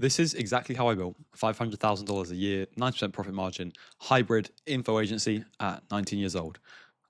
This is exactly how I built $500,000 a year, 9% profit margin, hybrid info agency at 19 years old.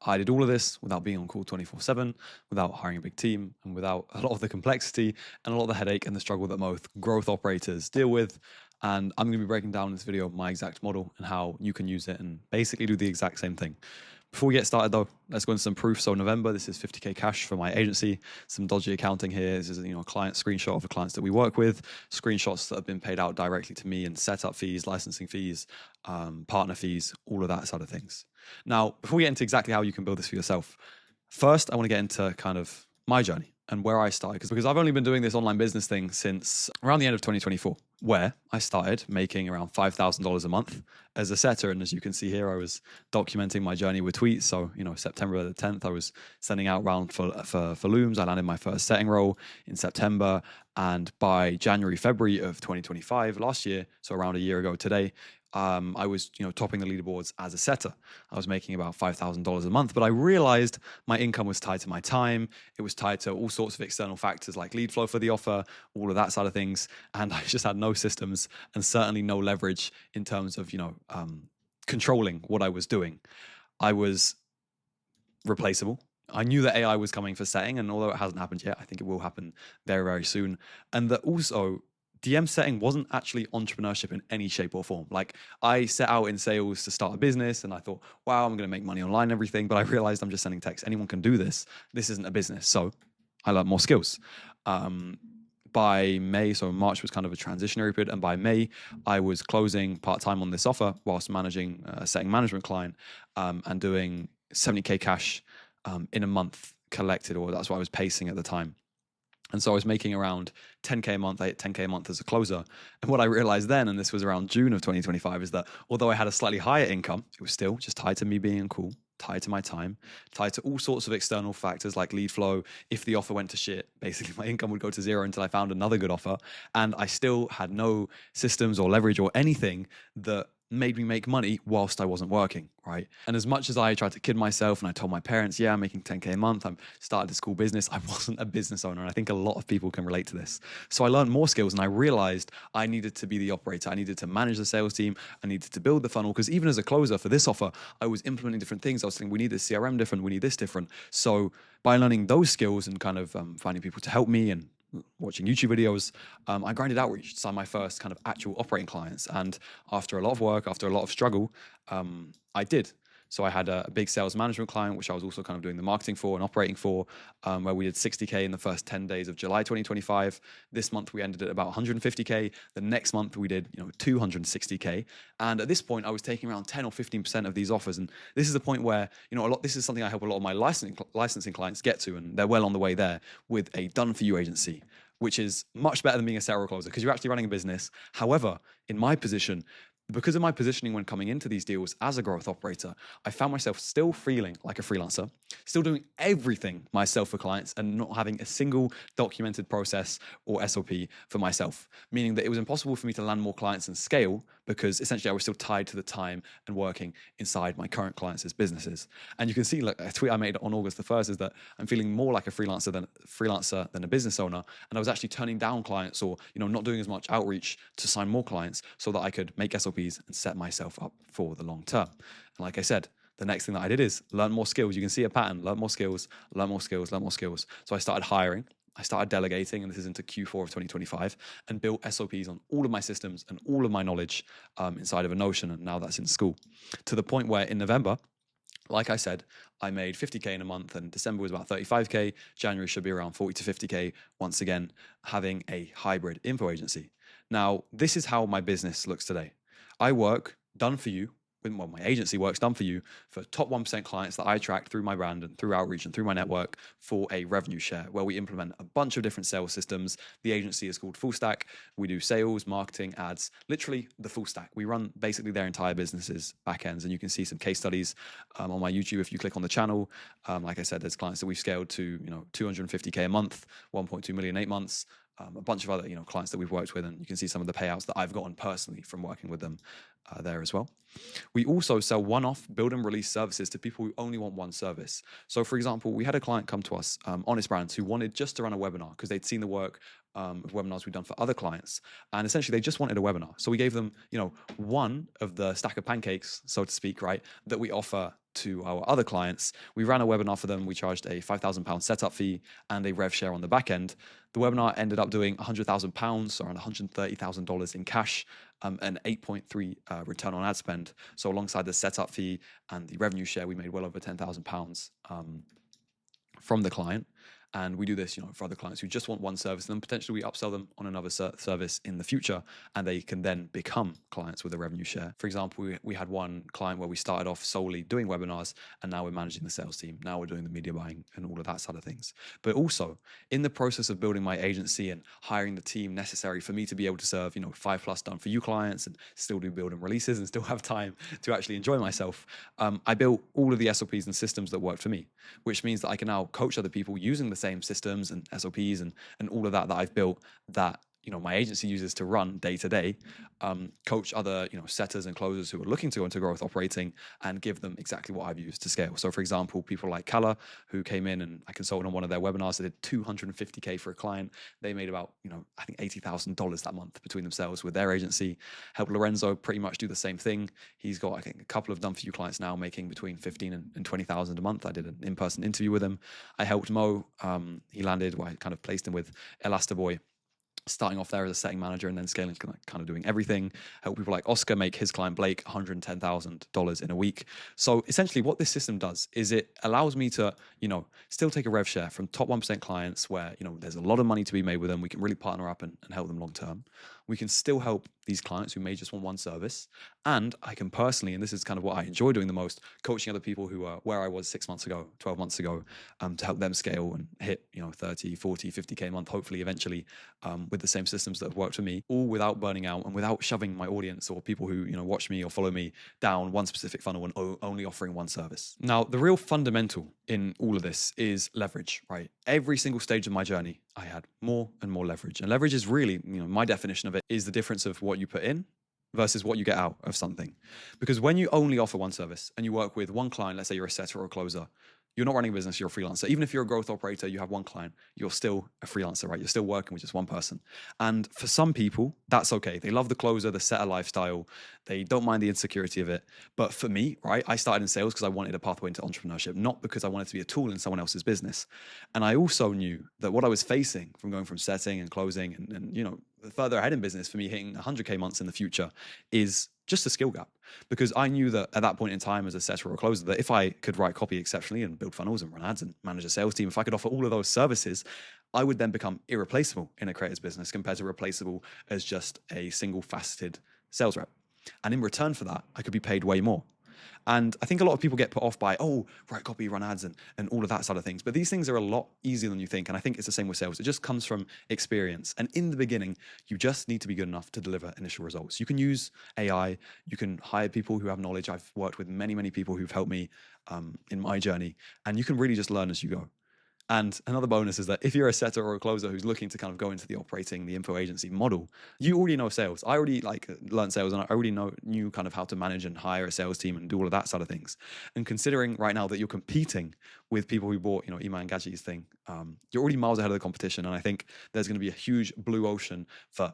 I did all of this without being on call 24/7, without hiring a big team, and without a lot of the complexity and a lot of the headache and the struggle that most growth operators deal with. And I'm going to be breaking down in this video my exact model and how you can use it and basically do the exact same thing. Before we get started though, let's go into some proof. So November, this is 50K cash for my agency. Some dodgy accounting here. This is a client screenshot of the clients that we work with, screenshots that have been paid out directly to me, and setup fees, licensing fees, partner fees, all of that side of things. Now, before we get into exactly how you can build this for yourself, first I want to get into kind of my journey and where I started, because I've only been doing this online business thing since around the end of 2024, where I started making around $5,000 a month as a setter. And as you can see here, I was documenting my journey with tweets. So, September the 10th, I was sending out round for looms. I landed my first setting role in September. And by January, February of 2025, last year, so around a year ago today, I was, topping the leaderboards as a setter. I was making about $5,000 a month, but I realized my income was tied to my time. It was tied to all sorts of external factors like lead flow for the offer, all of that side of things. And I just had no systems and certainly no leverage in terms of, controlling what I was doing. I was replaceable. I knew that AI was coming for setting, and although it hasn't happened yet, I think it will happen very, very soon. And that also DM setting wasn't actually entrepreneurship in any shape or form. Like, I set out in sales to start a business and I thought, wow, I'm going to make money online and everything. But I realized I'm just sending text. Anyone can do this. This isn't a business. So I learned more skills. By May, so March was kind of a transitionary period. And by May, I was closing part-time on this offer whilst managing a setting management client and doing 70K cash in a month collected, or that's what I was pacing at the time. And so I was making around 10K a month. I hit 10K a month as a closer. And what I realized then, and this was around June of 2025, is that although I had a slightly higher income, it was still just tied to me being cool, tied to my time, tied to all sorts of external factors like lead flow. If the offer went to shit, basically my income would go to zero until I found another good offer. And I still had no systems or leverage or anything that made me make money whilst I wasn't working, right? And as much as I tried to kid myself and I told my parents, yeah, I'm making 10K a month, I'm started a school business, I wasn't a business owner. And I think a lot of people can relate to this. So I learned more skills and I realized I needed to be the operator. I needed to manage the sales team. I needed to build the funnel, because even as a closer for this offer, I was implementing different things. I was saying, we need this CRM different, we need this different. So by learning those skills and kind of finding people to help me and watching YouTube videos, I grinded outreach to sign my first kind of actual operating clients. And after a lot of work, after a lot of struggle, I did. So I had a big sales management client, which I was also kind of doing the marketing for and operating for, where we did 60K in the first 10 days of July 2025. This month we ended at about 150K. The next month we did, 260K. And at this point I was taking around 10 or 15% of these offers. And this is the point where, this is something I help a lot of my licensing clients get to, and they're well on the way there with a done for you agency, which is much better than being a seller or closer because you're actually running a business. However, in my position, because of my positioning when coming into these deals as a growth operator, I found myself still feeling like a freelancer, still doing everything myself for clients and not having a single documented process or SOP for myself, meaning that it was impossible for me to land more clients and scale because essentially I was still tied to the time and working inside my current clients' businesses. And you can see, like, a tweet I made on August the 1st is that I'm feeling more like a freelancer than a business owner. And I was actually turning down clients or, not doing as much outreach to sign more clients so that I could make SOPs and set myself up for the long term. And like I said, the next thing that I did is learn more skills. You can see a pattern: learn more skills, learn more skills, learn more skills. So I started hiring, I started delegating, and this is into Q4 of 2025, and built SOPs on all of my systems and all of my knowledge inside of a Notion. And now that's in school, to the point where in November, like I said, I made 50K in a month, and December was about 35K. January should be around 40 to 50K, once again, having a hybrid info agency. Now, this is how my business looks today. I work done for you. Well, my agency works done for you for top 1% clients that I attract through my brand and through outreach and through my network for a revenue share, where we implement a bunch of different sales systems. The agency is called Full Stack. We do sales, marketing, ads, literally the full stack. We run basically their entire businesses backends, and you can see some case studies on my YouTube if you click on the channel. Like I said, there's clients that we've scaled to 250K a month, 1.2 million 8 months. a bunch of other clients that we've worked with, and you can see some of the payouts that I've gotten personally from working with them there as well. We also sell one-off build and release services to people who only want one service. So for example, we had a client come to us, Honest Brands, who wanted just to run a webinar because they'd seen the work of webinars we've done for other clients. And essentially they just wanted a webinar. So we gave them, one of the stack of pancakes, so to speak, right, that we offer to our other clients. We ran a webinar for them. We charged a £5,000 setup fee and a rev share on the back end. The webinar ended up doing £100,000, around $130,000 in cash, an 8.3 return on ad spend. So alongside the setup fee and the revenue share, we made well over £10,000 from the client. And we do this, for other clients who just want one service, and then potentially we upsell them on another service in the future, and they can then become clients with a revenue share. For example, we had one client where we started off solely doing webinars, and now we're managing the sales team. Now we're doing the media buying and all of that side of things. But also in the process of building my agency and hiring the team necessary for me to be able to serve, 5+ done for you clients and still do build and releases and still have time to actually enjoy myself, I built all of the SOPs and systems that worked for me, which means that I can now coach other people using the same systems and SOPs and all of that I've built that my agency uses to run day to day, coach other setters and closers who are looking to go into growth operating and give them exactly what I've used to scale. So for example, people like Kala, who came in and I consulted on one of their webinars. They did $250K for a client. They made about I think $80,000 that month between themselves with their agency. Helped Lorenzo pretty much do the same thing. He's got I think a couple of done for you clients now making between 15 and 20,000 a month. I did an in-person interview with him. I helped Mo. He landed. I kind of placed him with Elastaboy, starting off there as a setting manager and then scaling to kind of doing everything. Help people like Oscar make his client Blake $110,000 in a week. So essentially what this system does is it allows me to, still take a rev share from top 1% clients where, there's a lot of money to be made with them. We can really partner up and help them long term. We can still help these clients who may just want one service. And I can personally, and this is kind of what I enjoy doing the most, coaching other people who are where I was 6 months ago, 12 months ago, to help them scale and hit, 30, 40, 50K a month, hopefully eventually, with the same systems that have worked for me, all without burning out and without shoving my audience or people who, watch me or follow me down one specific funnel and only offering one service. Now, the real fundamental in all of this is leverage, right? Every single stage of my journey, I had more and more leverage. And leverage is really, my definition of it is the difference of what you put in versus what you get out of something. Because when you only offer one service and you work with one client, let's say you're a setter or a closer, you're not running a business, you're a freelancer. Even if you're a growth operator, you have one client, you're still a freelancer, right? You're still working with just one person. And for some people, that's okay. They love the closer, the setter lifestyle. They don't mind the insecurity of it. But for me, right, I started in sales because I wanted a pathway into entrepreneurship, not because I wanted to be a tool in someone else's business. And I also knew that what I was facing from going from setting and closing and further ahead in business for me hitting 100K months in the future is just a skill gap. Because I knew that at that point in time as a setter or a closer, that if I could write copy exceptionally and build funnels and run ads and manage a sales team, if I could offer all of those services, I would then become irreplaceable in a creator's business compared to replaceable as just a single faceted sales rep. And in return for that, I could be paid way more. And I think a lot of people get put off by, write copy, run ads and all of that side of things. But these things are a lot easier than you think. And I think it's the same with sales. It just comes from experience. And in the beginning, you just need to be good enough to deliver initial results. You can use AI. You can hire people who have knowledge. I've worked with many, many people who've helped me in my journey. And you can really just learn as you go. And another bonus is that if you're a setter or a closer who's looking to kind of go into the info agency model, you already know sales. I already learned sales and I already knew kind of how to manage and hire a sales team and do all of that side of things. And considering right now that you're competing with people who bought, Iman Gadget's thing, you're already miles ahead of the competition. And I think there's going to be a huge blue ocean for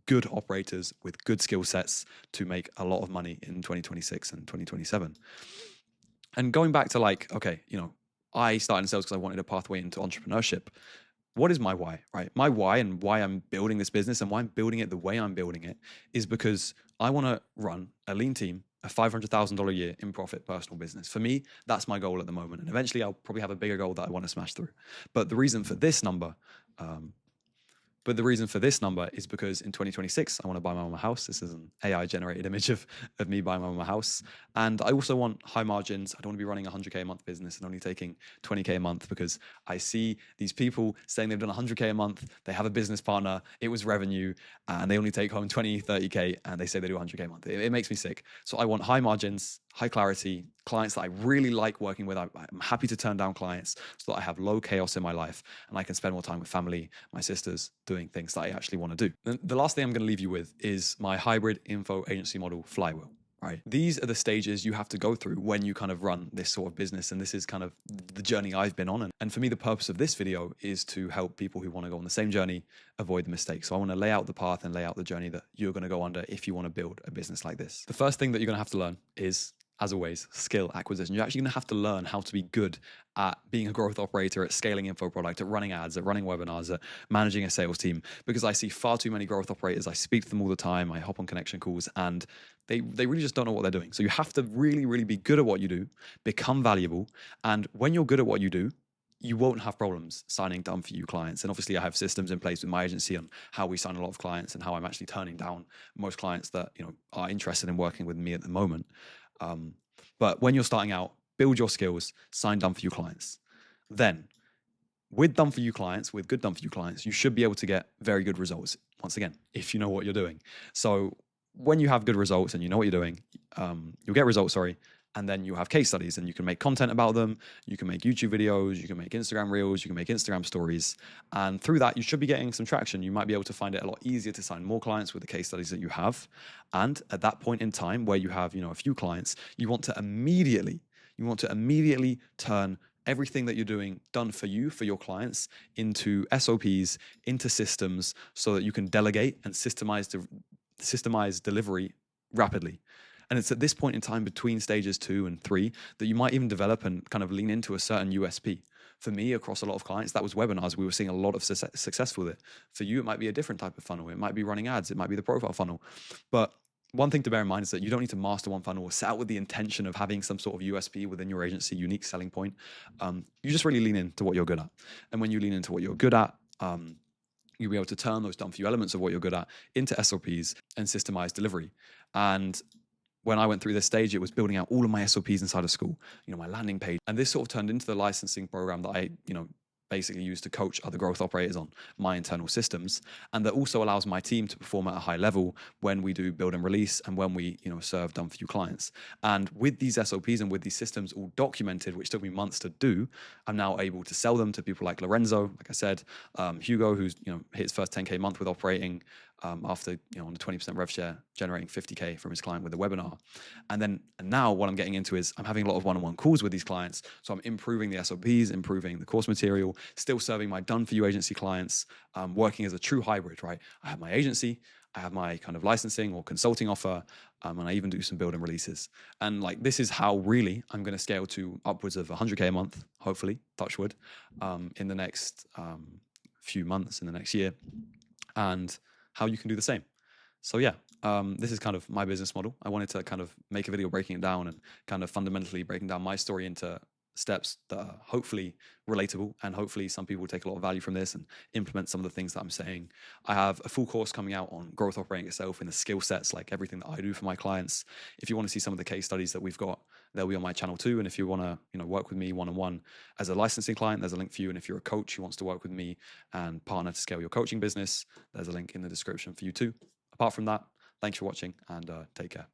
good operators with good skill sets to make a lot of money in 2026 and 2027. And going back to I started in sales because I wanted a pathway into entrepreneurship. What is my why, right? My why and why I'm building this business and why I'm building it the way I'm building it is because I want to run a lean team, a $500,000 a year in profit personal business. For me, that's my goal at the moment. And eventually I'll probably have a bigger goal that I want to smash through. But the reason for this number is because in 2026, I want to buy my mum a house. This is an AI generated image of me buying my mum a house. And I also want high margins. I don't want to be running a 100K a month business and only taking 20K a month because I see these people saying they've done 100K a month. They have a business partner. It was revenue and they only take home 20, 30K and they say they do 100K a month. It makes me sick. So I want high margins, high clarity, clients that I really like working with. I'm happy to turn down clients so that I have low chaos in my life and I can spend more time with family, my sisters, doing things that I actually want to do. Then the last thing I'm going to leave you with is my hybrid info agency model flywheel. Right. These are the stages you have to go through when you kind of run this sort of business. And this is kind of the journey I've been on. And for me, the purpose of this video is to help people who want to go on the same journey avoid the mistakes. So I want to lay out the path and lay out the journey that you're going to go under if you want to build a business like this. The first thing that you're going to have to learn is, as always, skill acquisition. You're actually going to have to learn how to be good at being a growth operator, at scaling info product, at running ads, at running webinars, at managing a sales team, because I see far too many growth operators. I speak to them all the time. I hop on connection calls and they really just don't know what they're doing. So you have to really, really be good at what you do, become valuable. And when you're good at what you do, you won't have problems signing done for you clients. And obviously I have systems in place with my agency on how we sign a lot of clients and how I'm actually turning down most clients that, are interested in working with me at the moment. But when you're starting out, build your skills, sign done for you clients. Then with done for you clients, with good done for you clients, you should be able to get very good results. Once again, if you know what you're doing. So when you have good results and you know what you're doing, you'll get results, and then you have case studies and you can make content about them. You can make YouTube videos, you can make Instagram reels, you can make Instagram stories. And through that, you should be getting some traction. You might be able to find it a lot easier to sign more clients with the case studies that you have. And at that point in time where you have, a few clients, you want to immediately turn everything that you're doing done for you, for your clients, into SOPs, into systems, so that you can delegate and systemize delivery rapidly. And it's at this point in time between stages 2 and 3 that you might even develop and kind of lean into a certain USP. For me, across a lot of clients, that was webinars. We were seeing a lot of success with it. For you, it might be a different type of funnel. It might be running ads. It might be the profile funnel. But one thing to bear in mind is that you don't need to master one funnel or set out with the intention of having some sort of USP within your agency, unique selling point. You just really lean into what you're good at. And when you lean into what you're good at, you'll be able to turn those done for you elements of what you're good at into SOPs and systemize delivery. And when I went through this stage, it was building out all of my SOPs inside of school, my landing page. And this sort of turned into the licensing program that I, basically use to coach other growth operators on my internal systems. And that also allows my team to perform at a high level when we do build and release and when we, serve done for you clients. And with these SOPs and with these systems all documented, which took me months to do, I'm now able to sell them to people like Lorenzo, like I said, Hugo, who's, hit his first 10K month with operating, after, on a 20% rev share, generating 50K from his client with a webinar. And now what I'm getting into is I'm having a lot of one-on-one calls with these clients. So I'm improving the SOPs, improving the course material, still serving my done for you agency clients, working as a true hybrid, right? I have my agency, I have my kind of licensing or consulting offer, and I even do some build and releases. And this is how really I'm going to scale to upwards of 100K a month, hopefully, touch wood, in the next few months, in the next year. And how you can do the same. So yeah, this is kind of my business model. I wanted to kind of make a video breaking it down and kind of fundamentally breaking down my story into steps that are hopefully relatable, and hopefully some people will take a lot of value from this and implement some of the things that I'm saying. I have a full course coming out on growth operating itself and the skill sets, like everything that I do for my clients. If you want to see some of the case studies that we've got, they'll be on my channel too. And if you want to, work with me one-on-one as a licensing client, there's a link for you. And if you're a coach who wants to work with me and partner to scale your coaching business, there's a link in the description for you too. Apart from that, thanks for watching and take care.